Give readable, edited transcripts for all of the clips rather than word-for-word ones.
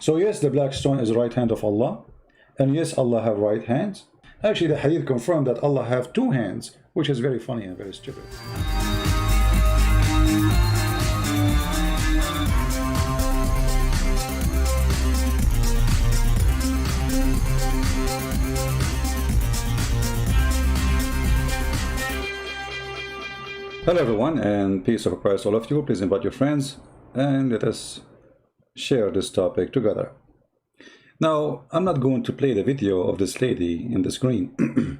So yes, the black stone is the right hand of Allah, and yes, Allah have right hands. Actually, the hadith confirmed that Allah have two hands, which is very funny and very stupid. Hello everyone, and peace of Christ all of you. Please invite your friends and let us share this topic together. Now, I'm not going to play the video of this lady in the screen.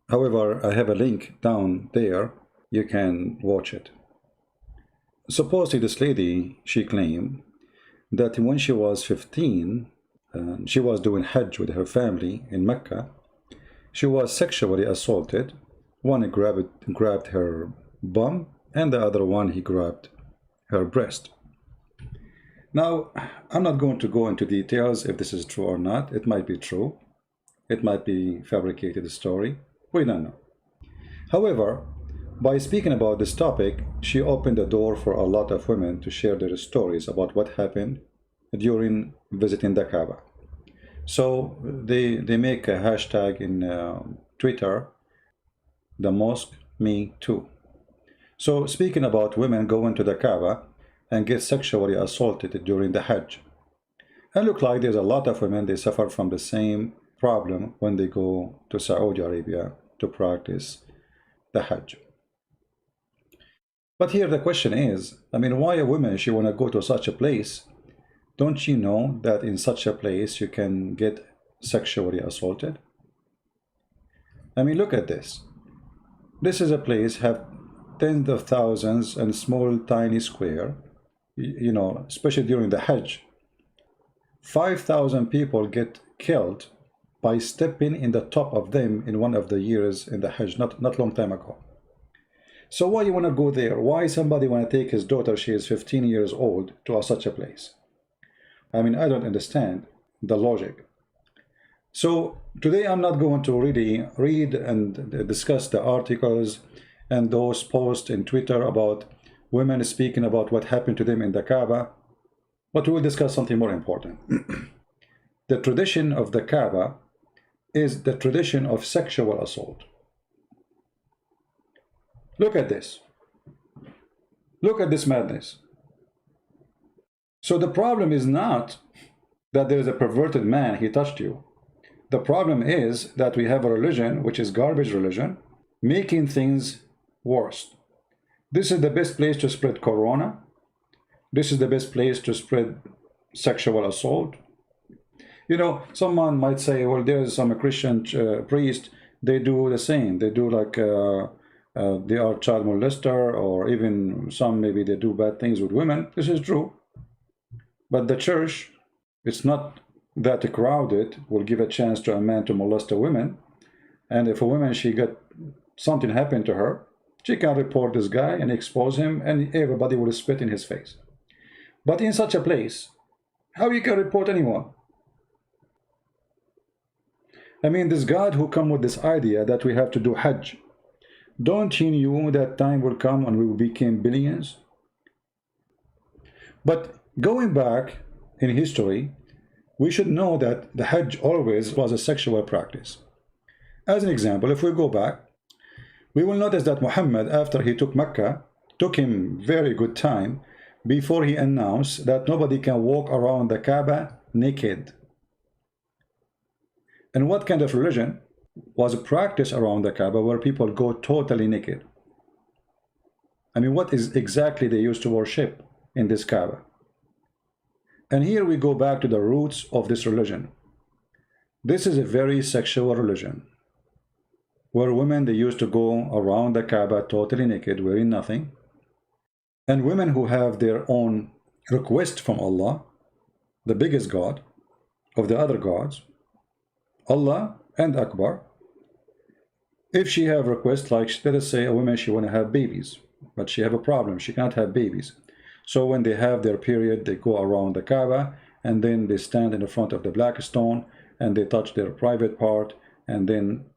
However, I have a link down there. You can watch it. Supposedly this lady, she claimed that when she was 15, she was doing Hajj with her family in Mecca. She was sexually assaulted. One grabbed her bum, and the other one he grabbed her breast. Now, I'm not going to go into details if this is true or not. It might be true. It might be fabricated story. We don't know. However, by speaking about this topic, she opened the door for a lot of women to share their stories about what happened during visiting the Kaaba. So they make a hashtag in Twitter, the mosque me too. So speaking about women going to the Kaaba and get sexually assaulted during the Hajj. And look like there's a lot of women, they suffer from the same problem when they go to Saudi Arabia to practice the Hajj. But here the question is, why a woman, she want to go to such a place? Don't you know that in such a place you can get sexually assaulted? Look at this. This is a place have tens of thousands and small tiny square, especially during the Hajj. 5,000 people get killed by stepping in the top of them in one of the years in the Hajj, not long time ago. So why you want to go there? Why somebody want to take his daughter, she is 15 years old, to such a place? I don't understand the logic. So today I'm not going to really read and discuss the articles and those posts in Twitter about women speaking about what happened to them in the Kaaba, but we will discuss something more important. The tradition of the Kaaba is the tradition of sexual assault. Look at this. Look at this madness. So the problem is not that there is a perverted man, he touched you. The problem is that we have a religion, which is garbage religion, making things worse. This is the best place to spread corona. This is the best place to spread sexual assault. Someone might say, well, there's some Christian priest, they do the same. They do like they are child molester, or even some maybe they do bad things with women. This is true. But the church, it's not that crowded, will give a chance to a man to molest a woman. And if a woman, she got something happened to her, she can report this guy and expose him, and everybody will spit in his face. But in such a place, how you can report anyone? This God who come with this idea that we have to do Hajj, don't he knew that time will come and we will become billions? But going back in history, we should know that the Hajj always was a sexual practice. As an example, if we go back, we will notice that Muhammad, after he took Mecca, took him very good time before he announced that nobody can walk around the Kaaba naked. And what kind of religion was a practice around the Kaaba where people go totally naked? What is exactly they used to worship in this Kaaba? And here we go back to the roots of this religion. This is a very sexual religion, where women, they used to go around the Kaaba totally naked, wearing nothing. And women who have their own request from Allah, the biggest God of the other gods, Allah and Akbar, if she have request, like let us say a woman, she want to have babies, but she have a problem, she cannot have babies. So when they have their period, they go around the Kaaba, and then they stand in the front of the black stone, and they touch their private part, and then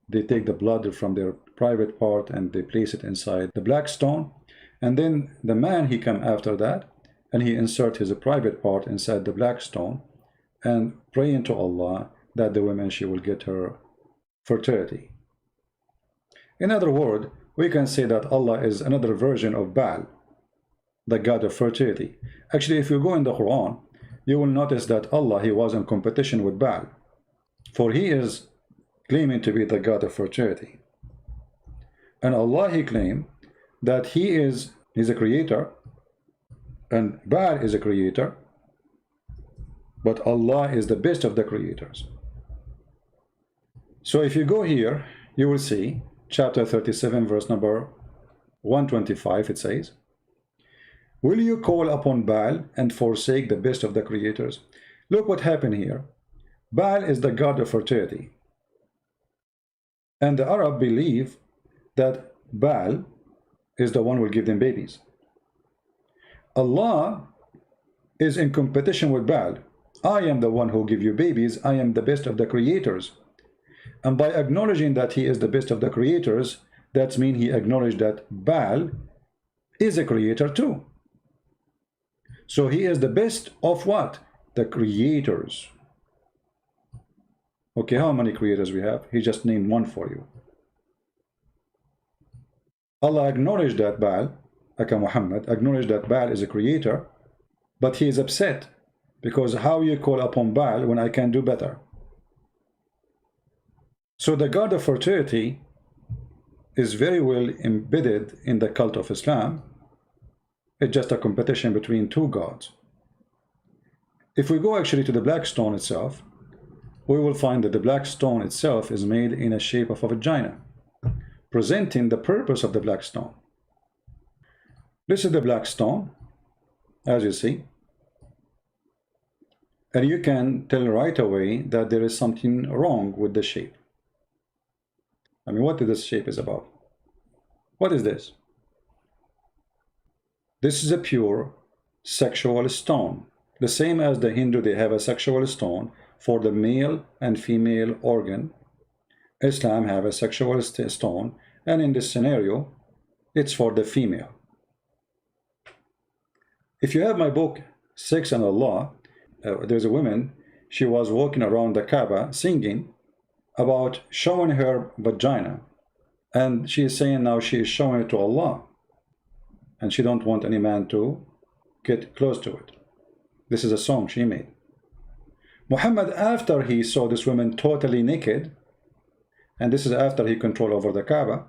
they take the blood from their private part and they place it inside the black stone. And then the man, he come after that, and he insert his private part inside the black stone, and praying to Allah that the woman, she will get her fertility. In other words, we can say that Allah is another version of Baal, the god of fertility. Actually, if you go in the Quran, you will notice that Allah, he was in competition with Baal, for he is claiming to be the god of fertility. And Allah, he claimed that he's a creator, and Baal is a creator, but Allah is the best of the creators. So if you go here, you will see chapter 37, verse number 125, it says, will you call upon Baal and forsake the best of the creators? Look what happened here. Baal is the god of fertility. And the Arab believe that Baal is the one who will give them babies. Allah is in competition with Baal. I am the one who give you babies. I am the best of the creators. And by acknowledging that he is the best of the creators, that means he acknowledged that Baal is a creator too. So he is the best of what? The creators. Okay, how many creators we have? He just named one for you. Allah acknowledged that Baal, Aka Muhammad, acknowledged that Baal is a creator, but he is upset because how you call upon Baal when I can do better? So the god of fertility is very well embedded in the cult of Islam. It's just a competition between two gods. If we go actually to the black stone itself, we will find that the black stone itself is made in a shape of a vagina, presenting the purpose of the black stone. This is the black stone, as you see. And you can tell right away that there is something wrong with the shape. I mean, what this shape is about? What is this? This is a pure sexual stone. The same as the Hindu, they have a sexual stone for the male and female organ. Islam have a sexual stone, and in this scenario, it's for the female. If you have my book, Sex and Allah, there's a woman, she was walking around the Kaaba singing about showing her vagina. And she is saying now she is showing it to Allah. And she don't want any man to get close to it. This is a song she made. Muhammad, after he saw this woman totally naked, and this is after he controlled over the Kaaba,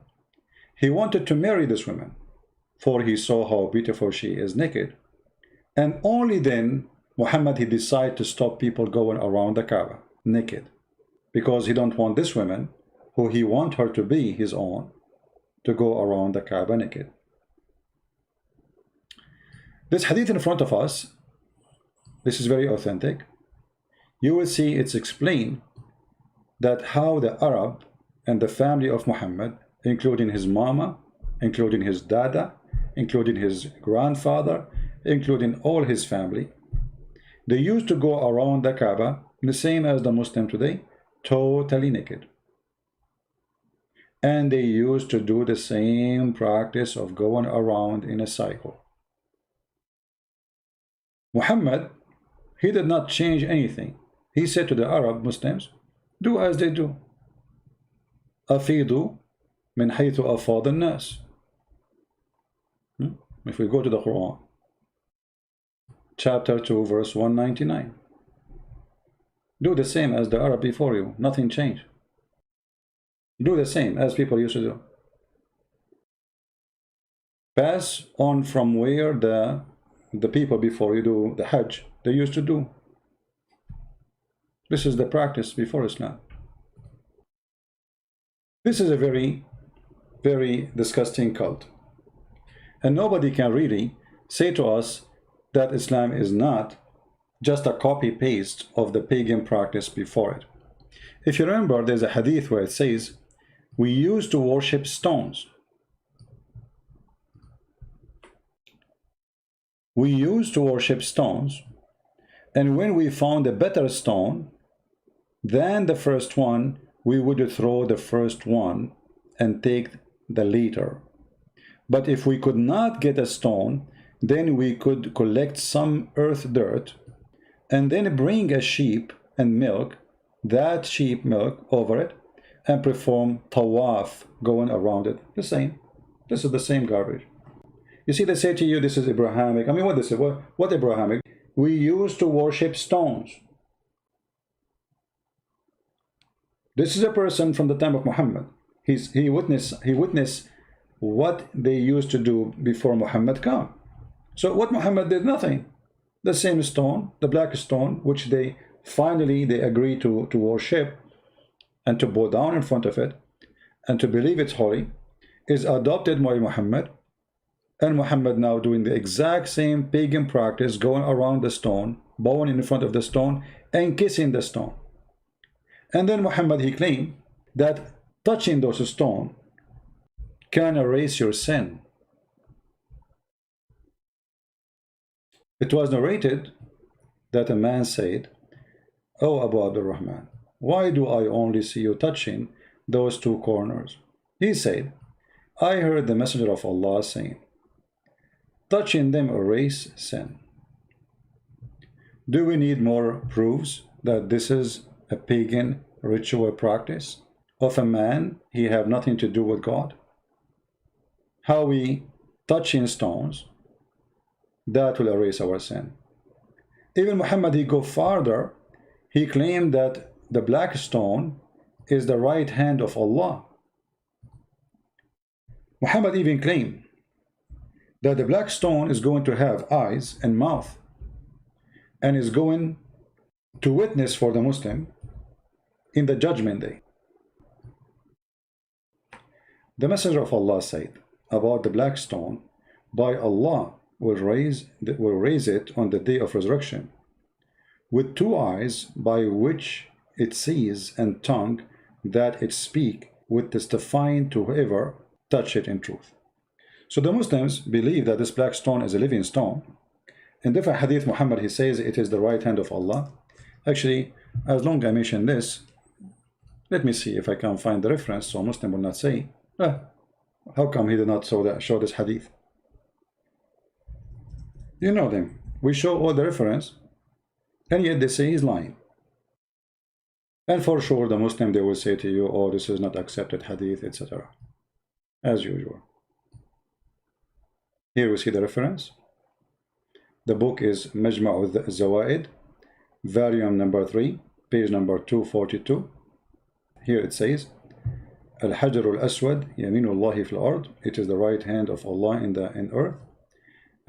he wanted to marry this woman, for he saw how beautiful she is naked. And only then, Muhammad, he decided to stop people going around the Kaaba naked, because he don't want this woman, who he want her to be his own, to go around the Kaaba naked. This hadith in front of us, this is very authentic. You will see it's explained that how the Arab and the family of Muhammad, including his mama, including his dada, including his grandfather, including all his family, they used to go around the Kaaba the same as the Muslim today, totally naked. And they used to do the same practice of going around in a cycle. Muhammad, he did not change anything. He said to the Arab Muslims, do as they do. أفيدوا من حيث أفاض الناس. If we go to the Quran, chapter 2, verse 199. Do the same as the Arab before you. Nothing changed. Do the same as people used to do. Pass on from where the people before you do the Hajj, they used to do. This is the practice before Islam. This is a very, very disgusting cult. And nobody can really say to us that Islam is not just a copy-paste of the pagan practice before it. If you remember, there's a hadith where it says, we used to worship stones. We used to worship stones, and when we found a better stone than the first one, we would throw the first one and take the later. But if we could not get a stone, then we could collect some earth dirt, and then bring a sheep and milk that sheep milk over it and perform tawaf going around it. The same. This is the same garbage. You see, they say to you, this is Abrahamic. I mean, what they say? What Abrahamic? We used to worship stones. This is a person from the time of Muhammad. He witnessed what they used to do before Muhammad came. So what Muhammad did, nothing. The same stone, the black stone, which they finally agreed to worship and to bow down in front of it and to believe it's holy, is adopted by Muhammad. And Muhammad now doing the exact same pagan practice, going around the stone, bowing in front of the stone and kissing the stone. And then Muhammad, he claimed that touching those stones can erase your sin. It was narrated that a man said, "Oh, Abu Abdurrahman, why do I only see you touching those two corners?" He said, "I heard the Messenger of Allah saying, touching them erase sin." Do we need more proofs that this is a pagan ritual practice of a man he have nothing to do with God? How we touching stones, that will erase our sin. Even Muhammad, he go farther. He claimed that the black stone is the right hand of Allah. Muhammad even claimed that the black stone is going to have eyes and mouth and is going to witness for the Muslim in the judgment day. The Messenger of Allah said about the black stone, by Allah will raise it on the day of resurrection with two eyes by which it sees and tongue that it speak with testifying to whoever touch it in truth. So the Muslims believe that this black stone is a living stone. In different hadith, Muhammad, he says it is the right hand of Allah. Actually, as long as I mention this, let me see if I can find the reference so Muslim will not say, how come he did not show this hadith? You know them. We show all the reference, and yet they say he's lying. And for sure, the Muslim, they will say to you, oh, this is not accepted hadith, etc. As usual. Here we see the reference. The book is Majma' al-Zawaid, volume number 3, page number 242. Here it says, Al-Hajar al-Aswad, Yaminullahi fil ard. It is the right hand of Allah in earth.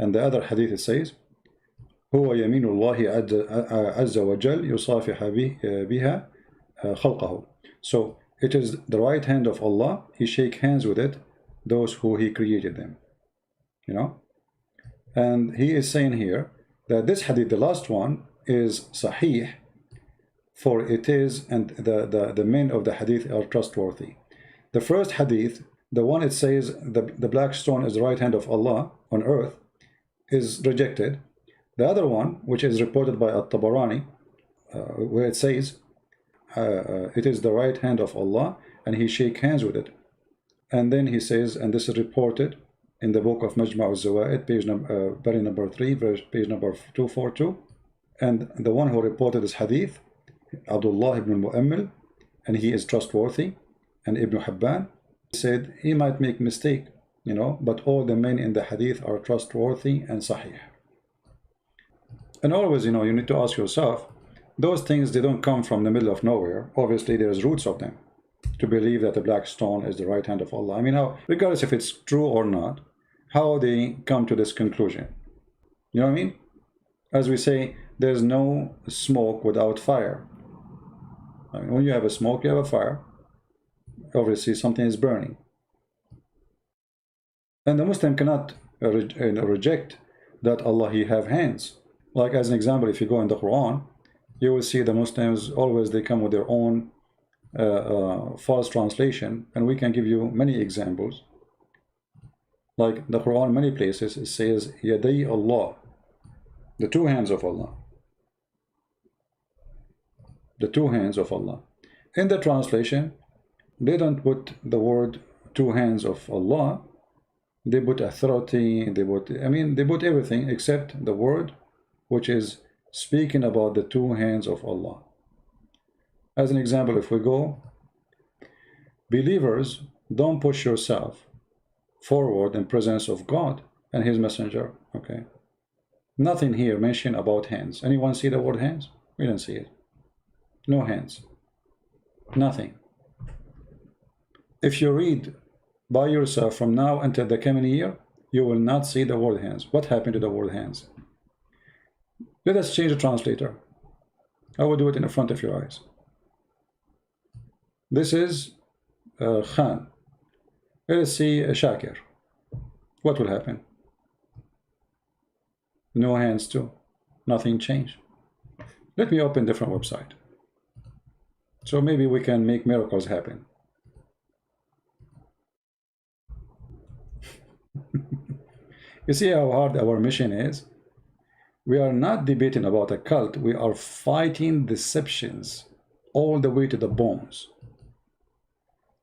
And the other hadith it says, Huwa Yaminullahi azza wa jal yusafiha biha khalqahu. So it is the right hand of Allah. He shake hands with it, those who He created them. You know? And he is saying here that this hadith, the last one, is sahih, for it is, and the men of the hadith are trustworthy. The first hadith, the one it says the black stone is the right hand of Allah on earth, is rejected. The other one, which is reported by At-Tabarani, where it says it is the right hand of Allah and He shake hands with it. And then he says, and this is reported in the book of Majma' al-Zawaid, page number 3, verse page number 242. And the one who reported this hadith, Abdullah ibn Mu'ammil, and he is trustworthy, and Ibn Hibban said he might make mistake, you know, but all the men in the hadith are trustworthy and sahih. And always, you know, you need to ask yourself, those things, they don't come from the middle of nowhere. Obviously, there's roots of them to believe that the black stone is the right hand of Allah. I mean, how, regardless if it's true or not, how they come to this conclusion. You know what I mean? As we say, there's no smoke without fire. I mean, when you have a smoke, you have a fire. Obviously, something is burning. And the Muslim cannot reject that Allah, He have hands. Like as an example, if you go in the Quran, you will see the Muslims always, they come with their own false translation, and we can give you many examples. Like the Quran, many places it says Yaday Allah, the two hands of Allah. The two hands of Allah. In the translation, they don't put the word two hands of Allah. They put authority, they put, I mean, they put everything except the word which is speaking about the two hands of Allah. As an example, if we go, believers, don't push yourself forward in presence of God and his messenger. Okay, nothing here mentioned about hands. Anyone see the word hands? We don't see it. No hands, nothing. If you read by yourself from now until the coming year, you will not see the word hands. What happened to the word hands? Let us change the translator. I will do it in the front of your eyes. This is Khan. Let us see Shakir. What will happen? No hands too. Nothing changed. Let me open different website. So maybe we can make miracles happen. You see how hard our mission is? We are not debating about a cult. We are fighting deceptions all the way to the bones.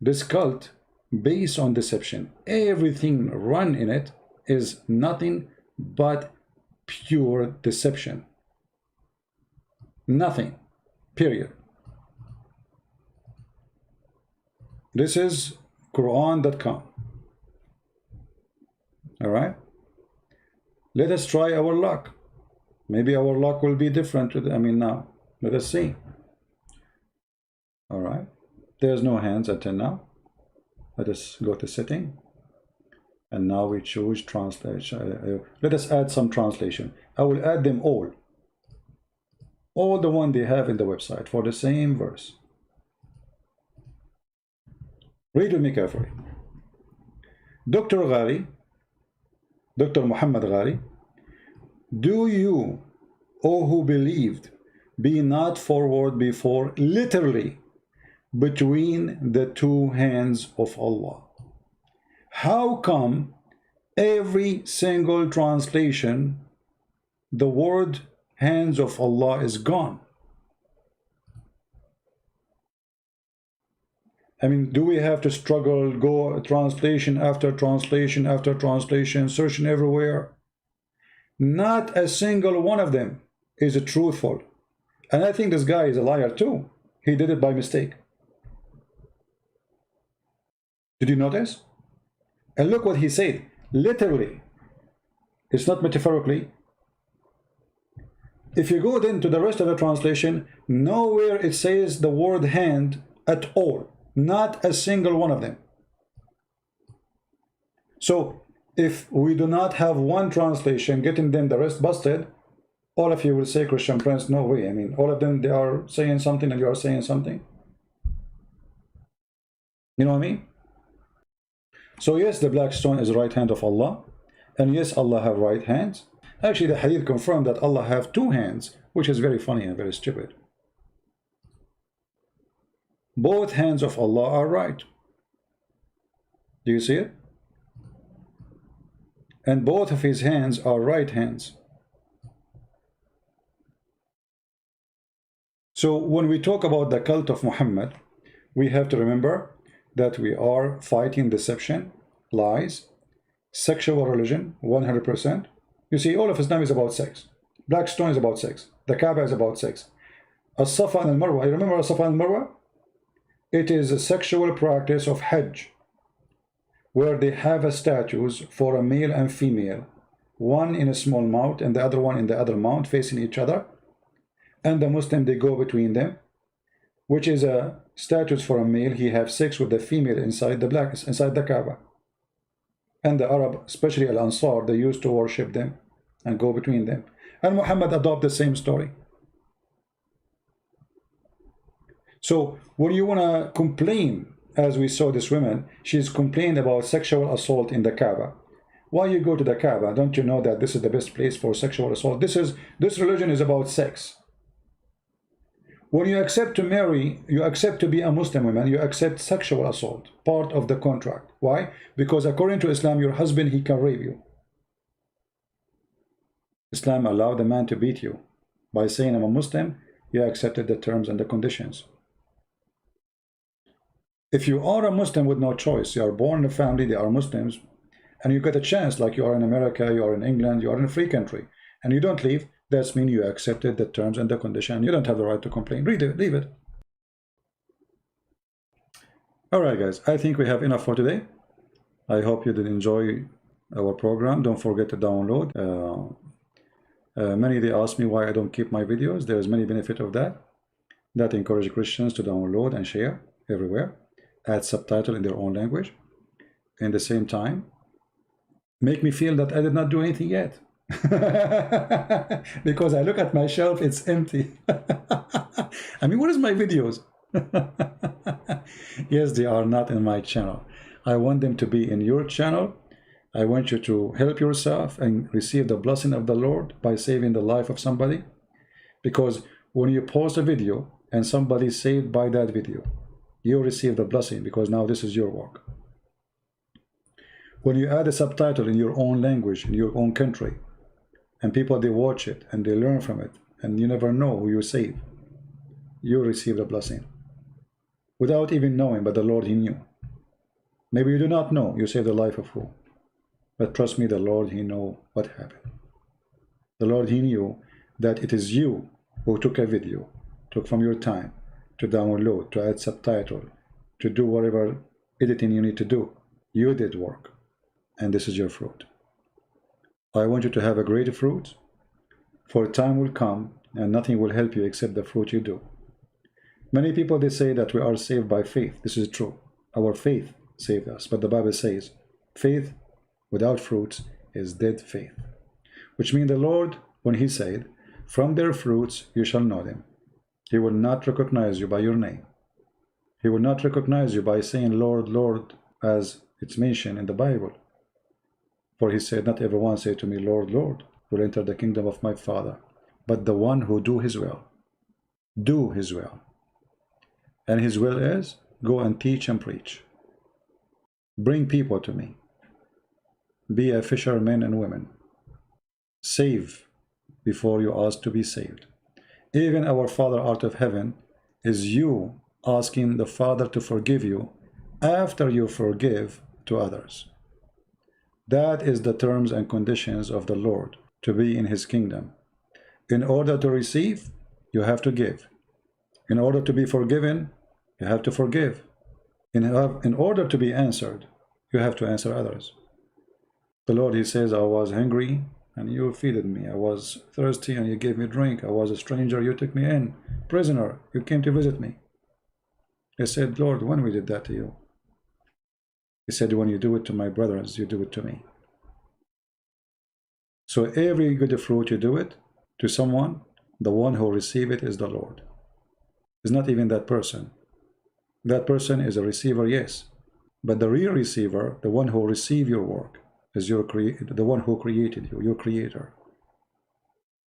This cult, based on deception, everything run in it is nothing but pure deception. Nothing, period. This is Quran.com. All right, let us try our luck. Maybe our luck will be different. Now let us see. All right, there's no hands until now. Let us go to setting, and now we choose translation. Let us add some translation. I will add them all the one they have in the website for the same verse. Read with me carefully. Dr. Ghali, Dr. Muhammad Ghali, do you, O who believed, be not forward before, literally, between the two hands of Allah. How come every single translation, the word hands of Allah is gone? Do we have to struggle, go translation after translation after translation, searching everywhere? Not a single one of them is truthful. And I think this guy is a liar too. He did it by mistake. Did you notice? And look what he said. Literally. It's not metaphorically. If you go then to the rest of the translation, nowhere it says the word hand at all. Not a single one of them. So if we do not have one translation getting them the rest busted, all of you will say, Christian Prince, no way. All of them, they are saying something and you are saying something. You know what I mean? So yes, the black stone is the right hand of Allah. And yes, Allah have right hands. Actually, the hadith confirmed that Allah have two hands, which is very funny and very stupid. Both hands of Allah are right. Do you see it? And both of his hands are right hands. So when we talk about the cult of Muhammad, we have to remember that we are fighting deception, lies, sexual religion, 100%. You see, all of Islam is about sex. Black stone is about sex. The Kaaba is about sex. As-Safa and Al-Marwa, you remember As-Safa and Al-Marwa? It is a sexual practice of Hajj, where they have statues for a male and female, one in a small mount and the other one in the other mount, facing each other. And the Muslim, they go between them, which is a statues for a male. He have sex with the female inside the Kaaba. And the Arab, especially Al-Ansar, they used to worship them and go between them. And Muhammad adopted the same story. So when you want to complain, as we saw this woman, she's complained about sexual assault in the Kaaba. Why you go to the Kaaba? Don't you know that this is the best place for sexual assault? This religion is about sex. When you accept to marry, you accept to be a Muslim woman, you accept sexual assault, part of the contract. Why? Because according to Islam, your husband, he can rape you. Islam allowed the man to beat you. By saying I'm a Muslim, you accepted the terms and the conditions. If you are a Muslim with no choice, you are born in a family, they are Muslims, and you get a chance, like you are in America, you are in England, you are in a free country, and you don't leave, That means you accepted the terms and the condition. You don't have the right to complain. Read it, leave it. All right, guys, I think we have enough for today. I hope you did enjoy our program. Don't forget to download. Many they ask me why I don't keep my videos. There's many benefit of that. That encourage Christians to download and share everywhere. Add subtitle in their own language. In the same time, make me feel that I did not do anything yet. Because I look at my shelf, it's empty. I mean, what is my videos? Yes, they are not in my channel. I want them to be in your channel. I want you to help yourself and receive the blessing of the Lord by saving the life of somebody. Because when you post a video and somebody is saved by that video, you receive the blessing, because now this is your work. When you add a subtitle in your own language, in your own country, and people, they watch it and they learn from it, and you never know who you save, you receive the blessing. Without even knowing, but the Lord, He knew. Maybe you do not know, you save the life of who? But trust me, the Lord, He know what happened. The Lord, He knew that it is you who took a video, took from your time to download, to add subtitle, to do whatever editing you need to do. You did work, and this is your fruit. I want you to have a great fruit, for a time will come and nothing will help you except the fruit you do. Many people, they say that we are saved by faith. This is true. Our faith saved us, but the Bible says faith without fruits is dead faith. Which means the Lord, when He said, from their fruits you shall know them, He will not recognize you by your name. He will not recognize you by saying Lord, Lord, as it's mentioned in the Bible. For He said, not everyone say to me, Lord, Lord, will enter the kingdom of my Father, but the one who do His will. Do His will. And His will is, go and teach and preach. Bring people to me. Be a fisherman and women. Save before you ask to be saved. Even our Father art of heaven is you asking the Father to forgive you after you forgive to others. That is the terms and conditions of the Lord to be in His kingdom. In order to receive, you have to give. In order to be forgiven, you have to forgive. In order to be answered, you have to answer others. The Lord, He says, I was hungry and you feeded me. I was thirsty and you gave me drink. I was a stranger, you took me in. Prisoner, you came to visit me. I said, Lord, when we did that to you? He said, when you do it to my brothers, you do it to me. So every good fruit you do it to someone, the one who receive it is the Lord. It's not even that person. That person is a receiver, yes. But the real receiver, the one who receive your work, is the one who created you, your creator.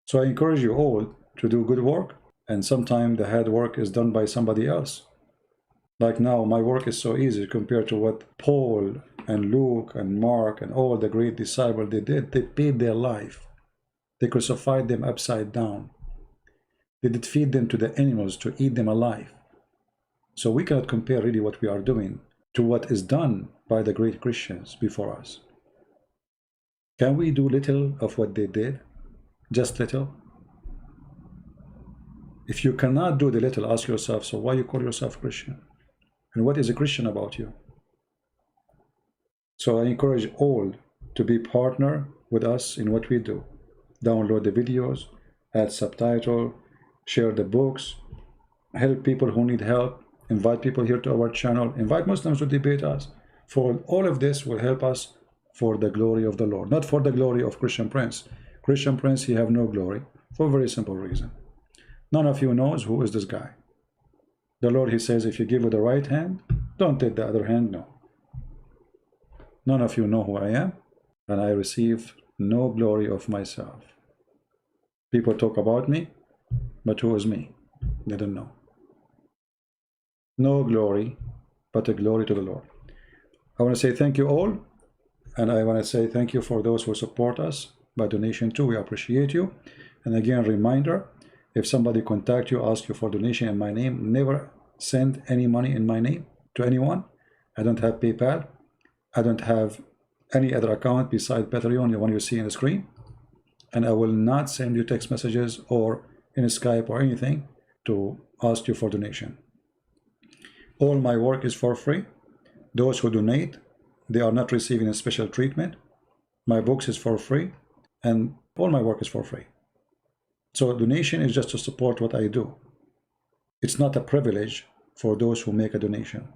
So I encourage you all to do good work, and sometimes the hard work is done by somebody else. Like now, my work is so easy compared to what Paul and Luke and Mark and all the great disciples they did. They paid their life. They crucified them upside down. They did feed them to the animals to eat them alive. So we cannot compare really what we are doing to what is done by the great Christians before us. Can we do little of what they did? Just little? If you cannot do the little, ask yourself, so why you call yourself Christian? And what is a Christian about you? So I encourage all to be partner with us in what we do. Download the videos, add subtitle, share the books, help people who need help, invite people here to our channel, invite Muslims to debate us. For all of this will help us for the glory of the Lord, not for the glory of Christian Prince. Christian Prince, he have no glory for a very simple reason. None of you knows who is this guy. The Lord, He says, if you give with the right hand, don't take the other hand, no. None of you know who I am, and I receive no glory of myself. People talk about me, but who is me? They don't know. No glory, but a glory to the Lord. I want to say thank you all, and I want to say thank you for those who support us by donation too. We appreciate you. And again, reminder, if somebody contact you, ask you for donation in my name, never send any money in my name to anyone. I don't have PayPal. I don't have any other account besides Patreon, the one you see on the screen. and I will not send you text messages or in Skype or anything to ask you for donation. All my work is for free. Those who donate, they are not receiving a special treatment. My books is for free, and all my work is for free. So donation is just to support what I do. It's not a privilege for those who make a donation.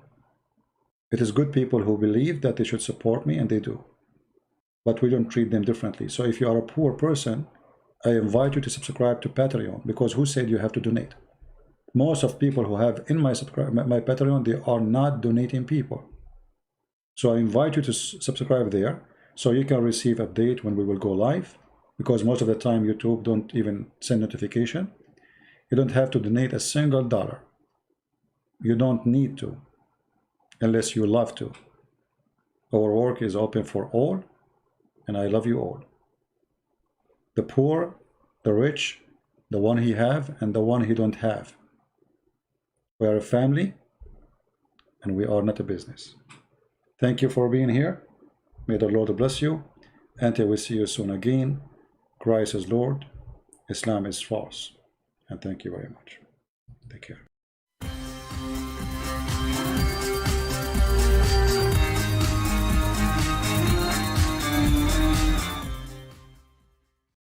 It is good people who believe that they should support me, and they do. But we don't treat them differently. So if you are a poor person, I invite you to subscribe to Patreon, because who said you have to donate? Most of people who have in my Patreon, they are not donating people. So I invite you to subscribe there, so you can receive update when we will go live, because most of the time YouTube don't even send notification. You don't have to donate a single dollar. You don't need to, unless you love to. Our work is open for all, and I love you all. The poor, the rich, the one he have, and the one he don't have. We are a family, and we are not a business. Thank you for being here. May the Lord bless you. Until we see you soon again. Christ is Lord. Islam is false. And thank you very much. Take care.